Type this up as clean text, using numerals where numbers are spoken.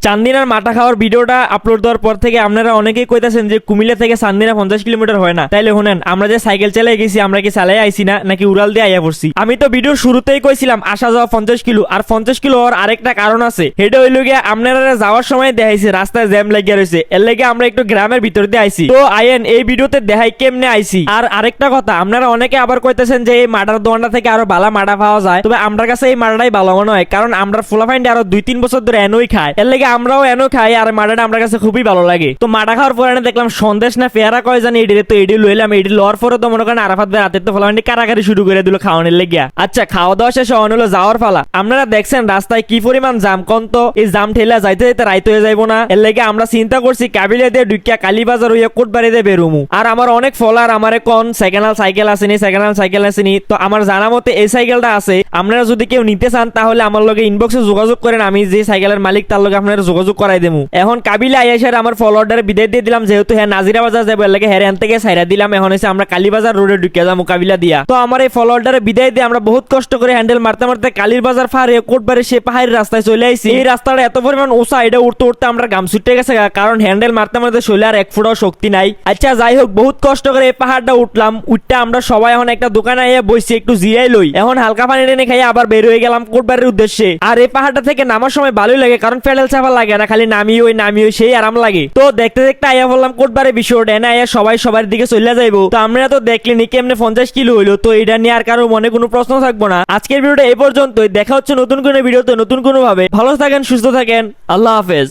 চান্দিনার মাটা খাওয়ার ভিডিওটা আপলোড দেওয়ার পর থেকে আপনারা অনেকেই কইতাছেন যে কুমিল্লা থেকে চান্দিনা 50 কিলোমিটার হয় না। তাইলে শুনেন, আমরা যে সাইকেল চালাই গেছি আমরা কি চালাই আইছি না নাকি উড়াল দিয়ে আইয়া পড়ছি? আমি তো ভিডিওর শুরুতেই কইছিলাম আসা যাওয়া 50 কিলো, আর 50 কিলো হওয়ার আরেকটা কারণ আছে। সেটা হইল গিয়ে আপনারা যাওয়ার সময় দেখাইছে রাস্তায় জ্যাম লাগিয়া রয়েছে, এর লেগে আমরা একটু গ্রামের ভিতর দিয়ে আইছি। তো আইয়েন এই ভিডিওতে দেখাই কেমনে আইছি। আর আরেকটা কথা, আপনারা অনেকে আবার কইতেছেন যে এই মাটার দোকানটা থেকে আরো ভালো মাটা পাওয়া যায়, তবে আমার কাছে এই মাটাটাই ভালো মনে হয়, কারণ আমরা ফুলাফাইন্ডে আরো 2-3 বছর ধরে এনোই খাই, এর লেগে আমরাও এনো খাই আর মাটাটা আমার কাছে খুবই ভালো লাগে। তো মাটা খাওয়ার পরে দেখলাম সন্দেশ না পেয়ারা কয় জানি এডিরে, তো এডি লইলাম। এডি লওয়ার পরে তো মনে করেন আরাফাত ভাই রাতে তো ফুলাফাইন্ডে কারাকারি শুরু করে দিল খাওয়ানোর লেগিয়া। আচ্ছা, খাওয়া দাওয়া শেষ হলো যাওয়ার পালা। আপনারা দেখছেন রাস্তায় কি পরিমাণ জাম, কোন তো এই জাম ঠেলা যাইতে যাইতে রাইত হয়ে যাইবো না? এর লেগে আমরা চিন্তা করছি কাবিলা দিয়ে ঢুকিয়া কালীবাজার হইয়া কোটবাড়ি দিয়ে বেরোমু। আর আমার অনেক ফলার আমারে কোন সেকেন্ড হ্যান্ড সাইকেল আসেনি, সেকেন্ড হ্যান্ড সাইকেল আসেনি। তো আমার জানা মতে এই সাইকেলটা আছে। আপনারা যদি কেউ নিতে চান তাহলে আমার লগে ইনবক্সে যোগাযোগ করেন, আমি যে সাইকেলের মালিক তার লগে আপনারা যোগাযোগ করাই দেবো। এখন কাবিলা আইয়াসের আমার ফলোয়ারটারে বিদায় দিয়ে দিলাম, যেহেতু হ্যাঁ নাজিরা বাজার যাবো, এর লাগে হ্যাঁ এখান থেকে সাইরা দিলাম। এখন হচ্ছে আমরা কালীবাজার রোডে ঢুকিয়ে যাবো কাবিলা দিয়া। তো আমার এই ফলোয়ারটারে বিদায় দিয়ে আমরা বহুত কষ্ট করে হ্যান্ডেল মারতে মারতে কালীর বাজার ফারে কোটবাড়ি সে পাহাড়ি রাস্তায় চলে আইছি। এই রাস্তাটা এত পরিমাণ উঁচা, এটা উঠতে উঠতে আমরা গাম ছুটে গেছে, কারণ হ্যান্ডেল মারতে মারতে শৈলে আর এক ফুটাও শক্তি নাই। আচ্ছা যাই হোক, বহুত কষ্ট করে এই পাহাড়টা উঠলাম। উঠতে আমরা সবাই এখন একটা দোকানে আইয়া বসছি, একটু জিরাই লই। এখন হালকা পানি টেনে খাই আবার বের হয়ে গেলাম কোটবাড়ির উদ্দেশ্যে। আর এই পাহাড়টা থেকে নামার সময় ভালোই লাগে, কারণ প্যাডেল চাপা লাগে না, খালি নামিয়ে সেই আরাম লাগে। তো দেখতে দেখতে আইয়া বললাম কোটবাড়ি বিষয়টা এনে আইয়া সবাই সবার দিকে চলে যাইবো। তো আমরা তো দেখলেনি কেমনে 50 কিলো হইলো। তো এটা নিয়ে আর কারো মনে কোনো প্রশ্ন থাকবো না। আজকের ভিডিওটা এই পর্যন্তই। দেখা হচ্ছে নতুন কোনো ভিডিওতে নতুন কোনো ভাবে। ভালো থাকেন, সুস্থ থাকেন, আল্লাহ হাফেজ।